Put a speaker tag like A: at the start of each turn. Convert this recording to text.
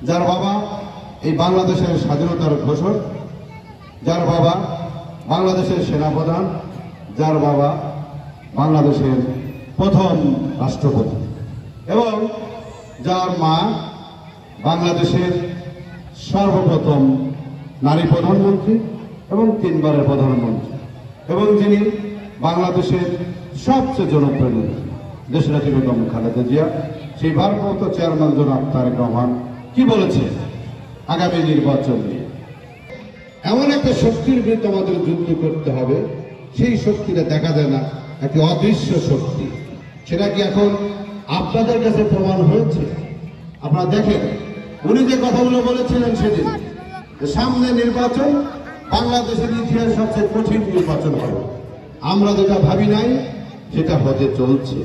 A: যার বাবা এই বাংলাদেশের স্বাধীনতার ঘোষক, যার বাবা বাংলাদেশের সেনাপ্রধান, যার বাবা বাংলাদেশের প্রথম রাষ্ট্রপতি এবং যার মা বাংলাদেশের সর্বপ্রথম নারী প্রধানমন্ত্রী এবং 3 বারের প্রধানমন্ত্রী এবং যিনি বাংলাদেশের সবচেয়ে জনপ্রিয় দেশনেত্রী বেগম খালেদা জিয়া, সেই ভারপ্রাপ্ত চেয়ারম্যান জনাব তারেক রহমান কি বলেছে আগামী নির্বাচন নিয়ে? এমন একটা শক্তির বিরুদ্ধে আমাদের যুদ্ধ করতে হবে, সেই শক্তিটা দেখা যায় না, একটি অদৃশ্য শক্তি। সেটা কি এখন আপনাদের কাছে প্রমাণ হয়েছে? আপনারা দেখেন, উনি যে কথাগুলো বলেছিলেন সেদিন, সামনে নির্বাচন বাংলাদেশের ইতিহাস সবচেয়ে কঠিন নির্বাচন হবে, আমরা যেটা ভাবি নাই সেটা হতে চলছে।